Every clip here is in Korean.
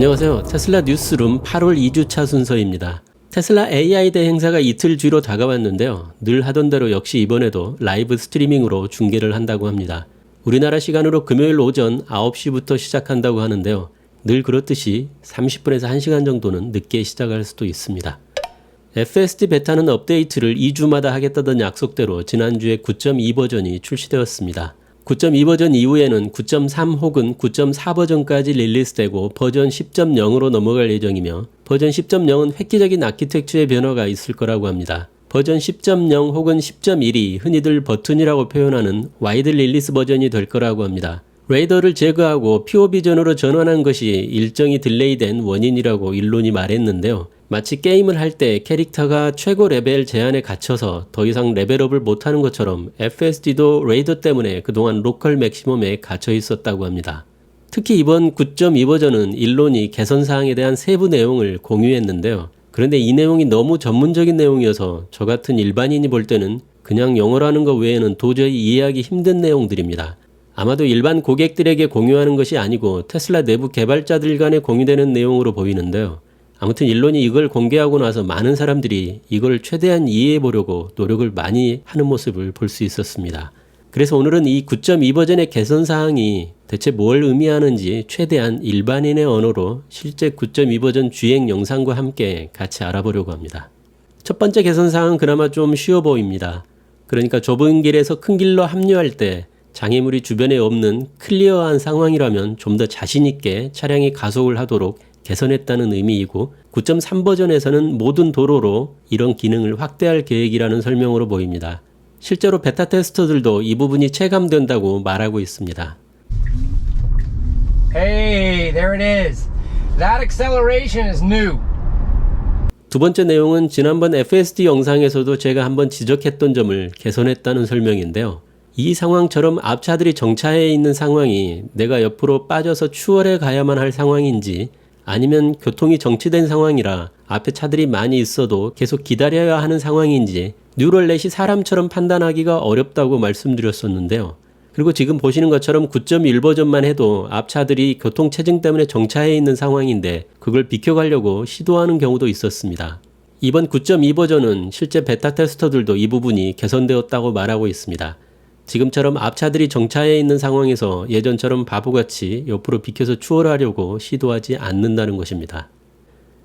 안녕하세요. 테슬라 뉴스룸 8월 2주차 순서입니다. 테슬라 AI 대 행사가 이틀 뒤로 다가왔는데요. 늘 하던 대로 역시 이번에도 라이브 스트리밍으로 중계를 한다고 합니다. 우리나라 시간으로 금요일 오전 9시부터 시작한다고 하는데요. 늘 그렇듯이 30분에서 1시간 정도는 늦게 시작할 수도 있습니다. FSD 베타는 업데이트를 2주마다 하겠다던 약속대로 지난주에 9.2 버전이 출시되었습니다. 9.2 버전 이후에는 9.3 혹은 9.4 버전까지 릴리스되고 버전 10.0으로 넘어갈 예정이며 버전 10.0은 획기적인 아키텍처의 변화가 있을 거라고 합니다. 버전 10.0 혹은 10.1이 흔히들 버튼이라고 표현하는 와이드 릴리스 버전이 될 거라고 합니다. 레이더를 제거하고 퓨어 비전으로 전환한 것이 일정이 딜레이된 원인이라고 일론이 말했는데요. 마치 게임을 할 때 캐릭터가 최고 레벨 제한에 갇혀서 더 이상 레벨업을 못하는 것처럼 FSD도 레이더 때문에 그동안 로컬 맥시멈에 갇혀 있었다고 합니다. 특히 이번 9.2 버전은 일론이 개선사항에 대한 세부 내용을 공유했는데요. 그런데 이 내용이 너무 전문적인 내용이어서 저 같은 일반인이 볼 때는 그냥 영어라는 것 외에는 도저히 이해하기 힘든 내용들입니다. 아마도 일반 고객들에게 공유하는 것이 아니고 테슬라 내부 개발자들 간에 공유되는 내용으로 보이는데요. 아무튼 일론이 이걸 공개하고 나서 많은 사람들이 이걸 최대한 이해해 보려고 노력을 많이 하는 모습을 볼 수 있었습니다. 그래서 오늘은 이 9.2 버전의 개선사항이 대체 뭘 의미하는지 최대한 일반인의 언어로 실제 9.2 버전 주행 영상과 함께 같이 알아보려고 합니다. 첫 번째 개선사항은 그나마 좀 쉬워 보입니다. 그러니까 좁은 길에서 큰 길로 합류할 때 장애물이 주변에 없는 클리어한 상황이라면 좀 더 자신있게 차량이 가속을 하도록 개선했다는 의미이고 9.3 버전에서는 모든 도로로 이런 기능을 확대할 계획이라는 설명으로 보입니다. 실제로 베타 테스터들도 이 부분이 체감된다고 말하고 있습니다. Hey, there it is. That acceleration is new. 두 번째 내용은 지난번 FSD 영상에서도 제가 한번 지적했던 점을 개선했다는 설명인데요. 이 상황처럼 앞차들이 정차해 있는 상황이 내가 옆으로 빠져서 추월해 가야만 할 상황인지 아니면 교통이 정체된 상황이라 앞에 차들이 많이 있어도 계속 기다려야 하는 상황인지 뉴럴넷이 사람처럼 판단하기가 어렵다고 말씀드렸었는데요. 그리고 지금 보시는 것처럼 9.1 버전만 해도 앞차들이 교통체증 때문에 정차해 있는 상황인데 그걸 비켜가려고 시도하는 경우도 있었습니다. 이번 9.2 버전은 실제 베타 테스터들도 이 부분이 개선되었다고 말하고 있습니다. 지금처럼 앞차들이 정차해 있는 상황에서 예전처럼 바보같이 옆으로 비켜서 추월하려고 시도하지 않는다는 것입니다.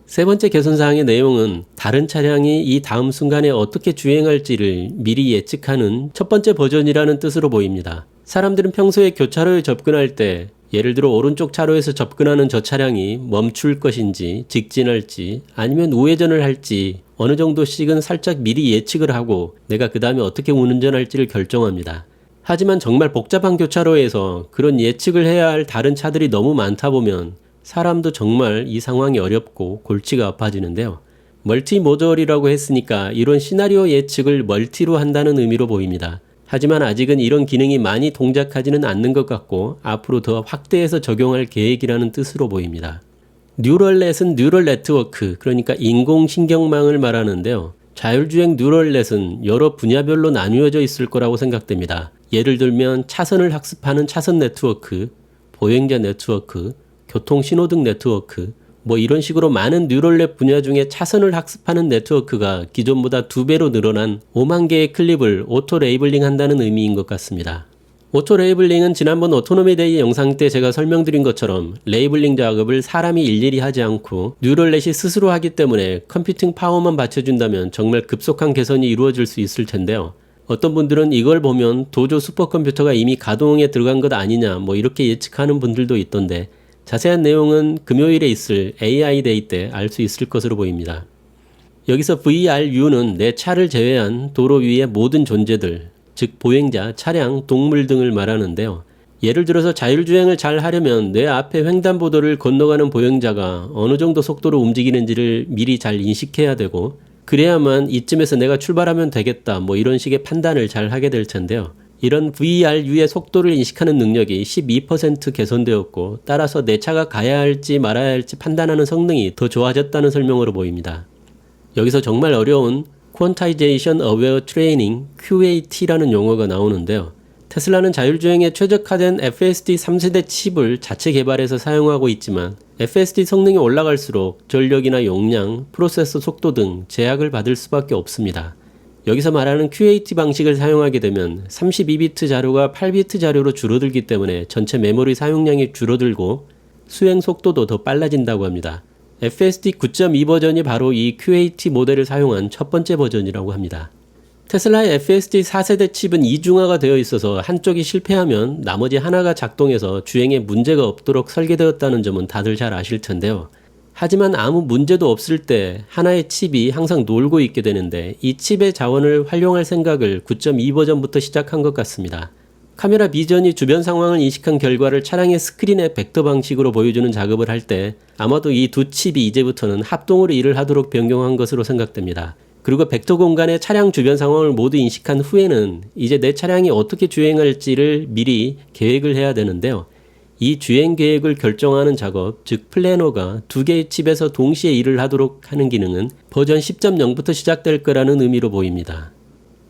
세 번째 개선사항의 내용은 다른 차량이 이 다음 순간에 어떻게 주행할지를 미리 예측하는 첫 번째 버전이라는 뜻으로 보입니다. 사람들은 평소에 교차로에 접근할 때 예를 들어 오른쪽 차로에서 접근하는 저 차량이 멈출 것인지 직진할지 아니면 우회전을 할지 어느 정도씩은 살짝 미리 예측을 하고 내가 그 다음에 어떻게 운전할지를 결정합니다. 하지만 정말 복잡한 교차로에서 그런 예측을 해야 할 다른 차들이 너무 많다 보면 사람도 정말 이 상황이 어렵고 골치가 아파지는데요. 멀티모델이라고 했으니까 이런 시나리오 예측을 멀티로 한다는 의미로 보입니다. 하지만 아직은 이런 기능이 많이 동작하지는 않는 것 같고 앞으로 더 확대해서 적용할 계획이라는 뜻으로 보입니다. 뉴럴넷은 뉴럴 네트워크, 그러니까 인공신경망을 말하는데요. 자율주행 뉴럴넷은 여러 분야별로 나뉘어져 있을 거라고 생각됩니다. 예를 들면 차선을 학습하는 차선 네트워크, 보행자 네트워크, 교통신호등 네트워크, 이런 식으로 많은 뉴럴넷 분야 중에 차선을 학습하는 네트워크가 기존보다 2배로 늘어난 5만 개의 클립을 오토 레이블링 한다는 의미인 것 같습니다. 오토 레이블링은 지난번 오토노미 데이 영상 때 제가 설명드린 것처럼 레이블링 작업을 사람이 일일이 하지 않고 뉴럴넷이 스스로 하기 때문에 컴퓨팅 파워만 받쳐준다면 정말 급속한 개선이 이루어질 수 있을 텐데요. 어떤 분들은 이걸 보면 도조 슈퍼컴퓨터가 이미 가동에 들어간 것 아니냐 이렇게 예측하는 분들도 있던데 자세한 내용은 금요일에 있을 AI 데이 때 알 수 있을 것으로 보입니다. 여기서 VRU는 내 차를 제외한 도로 위의 모든 존재들, 즉 보행자, 차량, 동물 등을 말하는데요. 예를 들어서 자율주행을 잘 하려면 내 앞에 횡단보도를 건너가는 보행자가 어느 정도 속도로 움직이는지를 미리 잘 인식해야 되고 그래야만 이쯤에서 내가 출발하면 되겠다 이런 식의 판단을 잘 하게 될 텐데요. 이런 VRU의 속도를 인식하는 능력이 12% 개선되었고 따라서 내 차가 가야 할지 말아야 할지 판단하는 성능이 더 좋아졌다는 설명으로 보입니다. 여기서 정말 어려운 Quantization Aware Training, QAT라는 용어가 나오는데요. 테슬라는 자율주행에 최적화된 FSD 3세대 칩을 자체 개발해서 사용하고 있지만 FSD 성능이 올라갈수록 전력이나 용량, 프로세서 속도 등 제약을 받을 수밖에 없습니다. 여기서 말하는 QAT 방식을 사용하게 되면 32비트 자료가 8비트 자료로 줄어들기 때문에 전체 메모리 사용량이 줄어들고 수행 속도도 더 빨라진다고 합니다. FSD 9.2 버전이 바로 이 QAT 모델을 사용한 첫 번째 버전이라고 합니다. 테슬라의 FSD 4세대 칩은 이중화가 되어 있어서 한쪽이 실패하면 나머지 하나가 작동해서 주행에 문제가 없도록 설계되었다는 점은 다들 잘 아실 텐데요. 하지만 아무 문제도 없을 때 하나의 칩이 항상 놀고 있게 되는데 이 칩의 자원을 활용할 생각을 9.2 버전부터 시작한 것 같습니다. 카메라 비전이 주변 상황을 인식한 결과를 차량의 스크린에 벡터 방식으로 보여주는 작업을 할 때 아마도 이 두 칩이 이제부터는 합동으로 일을 하도록 변경한 것으로 생각됩니다. 그리고 벡터 공간의 차량 주변 상황을 모두 인식한 후에는 이제 내 차량이 어떻게 주행할지를 미리 계획을 해야 되는데요. 이 주행 계획을 결정하는 작업, 즉 플래너가 두 개의 칩에서 동시에 일을 하도록 하는 기능은 버전 10.0부터 시작될 거라는 의미로 보입니다.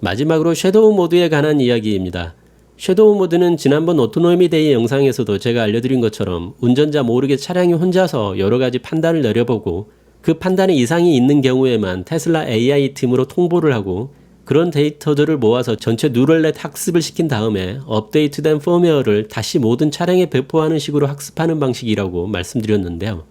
마지막으로 섀도우 모드에 관한 이야기입니다. 섀도우 모드는 지난번 오토노미 데이 영상에서도 제가 알려드린 것처럼 운전자 모르게 차량이 혼자서 여러가지 판단을 내려보고 그 판단에 이상이 있는 경우에만 테슬라 AI 팀으로 통보를 하고 그런 데이터들을 모아서 전체 뉴럴넷 학습을 시킨 다음에 업데이트된 펌웨어를 다시 모든 차량에 배포하는 식으로 학습하는 방식이라고 말씀드렸는데요.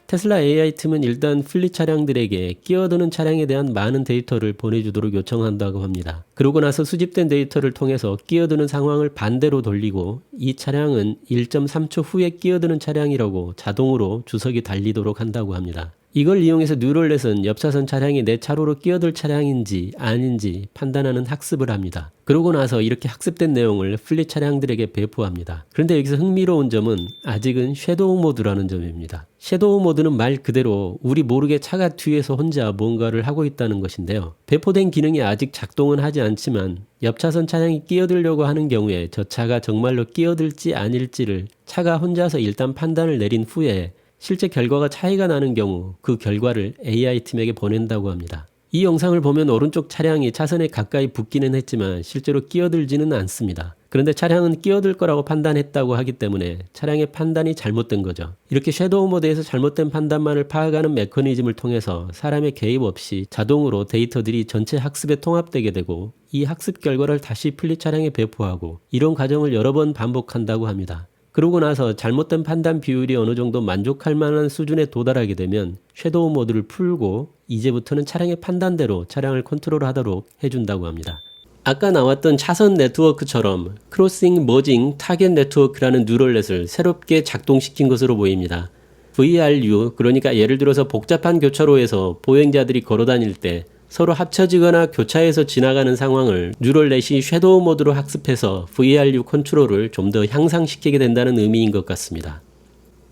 테슬라 AI 팀은 일단 플릿 차량들에게 끼어드는 차량에 대한 많은 데이터를 보내주도록 요청한다고 합니다. 그러고 나서 수집된 데이터를 통해서 끼어드는 상황을 반대로 돌리고 이 차량은 1.3초 후에 끼어드는 차량이라고 자동으로 주석이 달리도록 한다고 합니다. 이걸 이용해서 뉴럴넷은 옆차선 차량이 내 차로로 끼어들 차량인지 아닌지 판단하는 학습을 합니다. 그러고 나서 이렇게 학습된 내용을 플릿 차량들에게 배포합니다. 그런데 여기서 흥미로운 점은 아직은 섀도우 모드라는 점입니다. 섀도우 모드는 말 그대로 우리 모르게 차가 뒤에서 혼자 뭔가를 하고 있다는 것인데요. 배포된 기능이 아직 작동은 하지 않지만 옆차선 차량이 끼어들려고 하는 경우에 저 차가 정말로 끼어들지 아닐지를 차가 혼자서 일단 판단을 내린 후에 실제 결과가 차이가 나는 경우 그 결과를 AI팀에게 보낸다고 합니다. 이 영상을 보면 오른쪽 차량이 차선에 가까이 붙기는 했지만 실제로 끼어들지는 않습니다. 그런데 차량은 끼어들 거라고 판단했다고 하기 때문에 차량의 판단이 잘못된 거죠. 이렇게 섀도우 모드에서 잘못된 판단만을 파악하는 메커니즘을 통해서 사람의 개입 없이 자동으로 데이터들이 전체 학습에 통합되게 되고 이 학습 결과를 다시 플릿 차량에 배포하고 이런 과정을 여러 번 반복한다고 합니다. 그러고 나서 잘못된 판단 비율이 어느 정도 만족할 만한 수준에 도달하게 되면 섀도우 모드를 풀고 이제부터는 차량의 판단대로 차량을 컨트롤하도록 해준다고 합니다. 아까 나왔던 차선 네트워크처럼 크로싱 머징 타겟 네트워크라는 뉴럴넷을 새롭게 작동시킨 것으로 보입니다. VRU, 그러니까 예를 들어서 복잡한 교차로에서 보행자들이 걸어다닐 때 서로 합쳐지거나 교차해서 지나가는 상황을 뉴럴넷이 섀도우 모드로 학습해서 VRU 컨트롤을 좀 더 향상시키게 된다는 의미인 것 같습니다.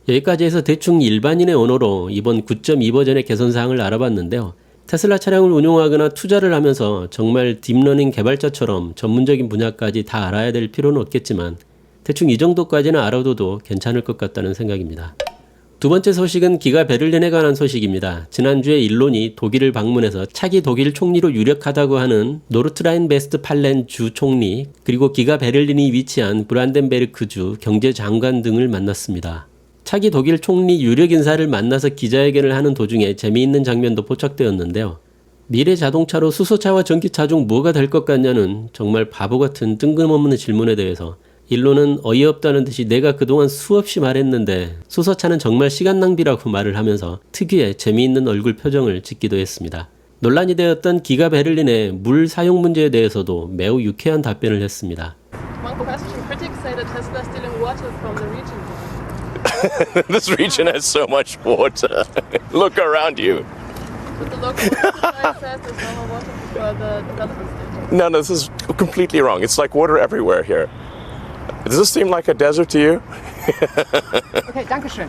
여기까지 해서 대충 일반인의 언어로 이번 9.2 버전의 개선사항을 알아봤는데요. 테슬라 차량을 운용하거나 투자를 하면서 정말 딥러닝 개발자처럼 전문적인 분야까지 다 알아야 될 필요는 없겠지만 대충 이 정도까지는 알아둬도 괜찮을 것 같다는 생각입니다. 두 번째 소식은 기가 베를린에 관한 소식입니다. 지난주에 일론이 독일을 방문해서 차기 독일 총리로 유력하다고 하는 노르트라인 베스트팔렌 주 총리 그리고 기가 베를린이 위치한 브란덴베르크 주 경제장관 등을 만났습니다. 차기 독일 총리 유력 인사를 만나서 기자회견을 하는 도중에 재미있는 장면도 포착되었는데요. 미래 자동차로 수소차와 전기차 중 뭐가 될 것 같냐는 정말 바보 같은 뜬금없는 질문에 대해서 일론은 어이없다는 듯이 내가 그동안 수없이 말했는데 수소차는 정말 시간 낭비라고 말을 하면서 특유의 재미있는 얼굴 표정을 짓기도 했습니다. 논란이 되었던 기가 베를린의 물 사용 문제에 대해서도 매우 유쾌한 답변을 했습니다. One question: critics say that Tesla is stealing water from the region. This region has so much water. Look around you. But the local water supply says there's no more water for the development stage. No, this is completely wrong. It's like water everywhere here. Does this seem like a desert to you? Okay, danke schön.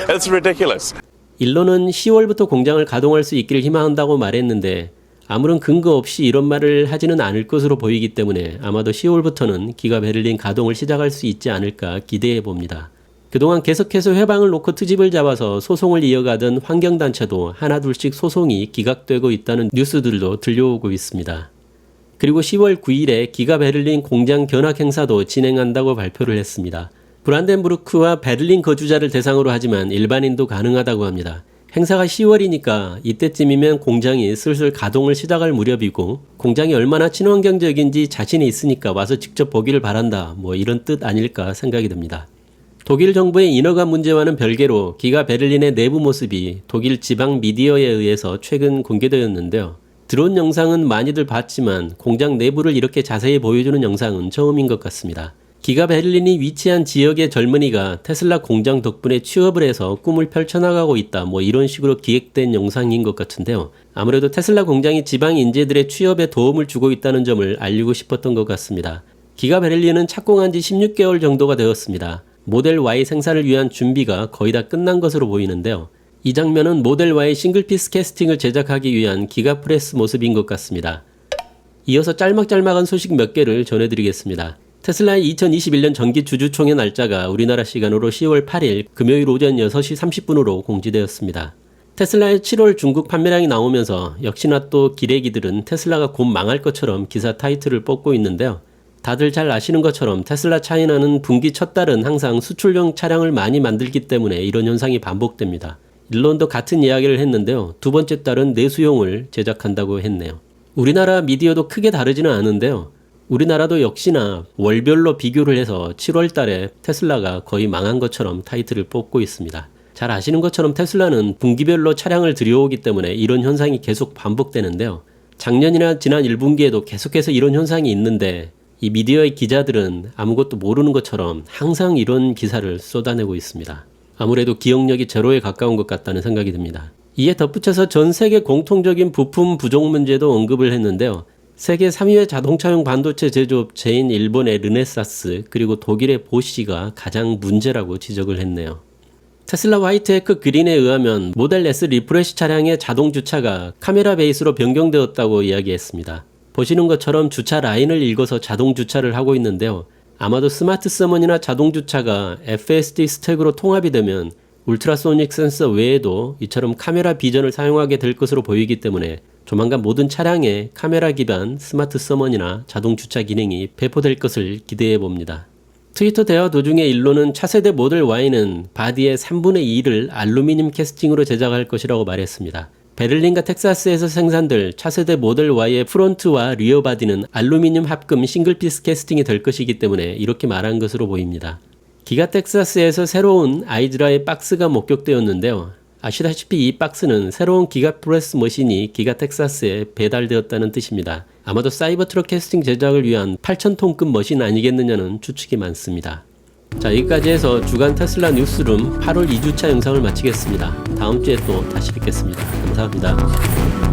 It's ridiculous. 일론은 10월부터 공장을 가동할 수 있기를 희망한다고 말했는데 아무런 근거 없이 이런 말을 하지는 않을 것으로 보이기 때문에 아마도 10월부터는 기가 베를린 가동을 시작할 수 있지 않을까 기대해 봅니다. 그동안 계속해서 회방을 놓고 트집을 잡아서 소송을 이어가던 환경단체도 하나둘씩 소송이 기각되고 있다는 뉴스들도 들려오고 있습니다. 그리고 10월 9일에 기가 베를린 공장 견학 행사도 진행한다고 발표를 했습니다. 브란덴부르크와 베를린 거주자를 대상으로 하지만 일반인도 가능하다고 합니다. 행사가 10월이니까 이때쯤이면 공장이 슬슬 가동을 시작할 무렵이고 공장이 얼마나 친환경적인지 자신이 있으니까 와서 직접 보기를 바란다 뭐 이런 뜻 아닐까 생각이 듭니다. 독일 정부의 인허가 문제와는 별개로 기가 베를린의 내부 모습이 독일 지방 미디어에 의해서 최근 공개되었는데요. 드론 영상은 많이들 봤지만 공장 내부를 이렇게 자세히 보여주는 영상은 처음인 것 같습니다. 기가 베를린이 위치한 지역의 젊은이가 테슬라 공장 덕분에 취업을 해서 꿈을 펼쳐나가고 있다 뭐 이런 식으로 기획된 영상인 것 같은데요. 아무래도 테슬라 공장이 지방 인재들의 취업에 도움을 주고 있다는 점을 알리고 싶었던 것 같습니다. 기가 베를린은 착공한 지 16개월 정도가 되었습니다. 모델 Y 생산을 위한 준비가 거의 다 끝난 것으로 보이는데요. 이 장면은 모델 Y 싱글피스 캐스팅을 제작하기 위한 기가프레스 모습인 것 같습니다. 이어서 짤막짤막한 소식 몇 개를 전해드리겠습니다. 테슬라의 2021년 정기 주주총회 날짜가 우리나라 시간으로 10월 8일 금요일 오전 6시 30분으로 공지되었습니다. 테슬라의 7월 중국 판매량이 나오면서 역시나 또 기레기들은 테슬라가 곧 망할 것처럼 기사 타이틀을 뽑고 있는데요. 다들 잘 아시는 것처럼 테슬라 차이나는 분기 첫 달은 항상 수출용 차량을 많이 만들기 때문에 이런 현상이 반복됩니다. 일론도 같은 이야기를 했는데요. 두 번째 달은 내수용을 제작한다고 했네요. 우리나라 미디어도 크게 다르지는 않은데요. 우리나라도 역시나 월별로 비교를 해서 7월 달에 테슬라가 거의 망한 것처럼 타이틀을 뽑고 있습니다. 잘 아시는 것처럼 테슬라는 분기별로 차량을 들여오기 때문에 이런 현상이 계속 반복되는데요. 작년이나 지난 1분기에도 계속해서 이런 현상이 있는데 이 미디어의 기자들은 아무것도 모르는 것처럼 항상 이런 기사를 쏟아내고 있습니다. 아무래도 기억력이 제로에 가까운 것 같다는 생각이 듭니다. 이에 덧붙여서 전 세계 공통적인 부품 부족 문제도 언급을 했는데요. 세계 3위의 자동차용 반도체 제조업체인 일본의 르네사스 그리고 독일의 보쉬가 가장 문제라고 지적을 했네요. 테슬라 화이트해크 그린에 의하면 모델 S 리프레시 차량의 자동 주차가 카메라 베이스로 변경되었다고 이야기했습니다. 보시는 것처럼 주차 라인을 읽어서 자동 주차를 하고 있는데요. 아마도 스마트 서먼이나 자동 주차가 FSD 스택으로 통합이 되면 울트라소닉 센서 외에도 이처럼 카메라 비전을 사용하게 될 것으로 보이기 때문에 조만간 모든 차량에 카메라 기반 스마트 서먼이나 자동 주차 기능이 배포될 것을 기대해 봅니다. 트위터 대화 도중에 일론은 차세대 모델 Y는 바디의 3분의 2를 알루미늄 캐스팅으로 제작할 것이라고 말했습니다. 베를린과 텍사스에서 생산될 차세대 모델 Y의 프론트와 리어 바디는 알루미늄 합금 싱글피스 캐스팅이 될 것이기 때문에 이렇게 말한 것으로 보입니다. 기가 텍사스에서 새로운 아이즈라의 박스가 목격되었는데요. 아시다시피 이 박스는 새로운 기가 프레스 머신이 기가 텍사스에 배달되었다는 뜻입니다. 아마도 사이버트럭 캐스팅 제작을 위한 8,000톤급 머신 아니겠느냐는 추측이 많습니다. 자, 여기까지 해서 주간 테슬라 뉴스룸 8월 2주차 영상을 마치겠습니다. 다음 주에 또 다시 뵙겠습니다. 감사합니다.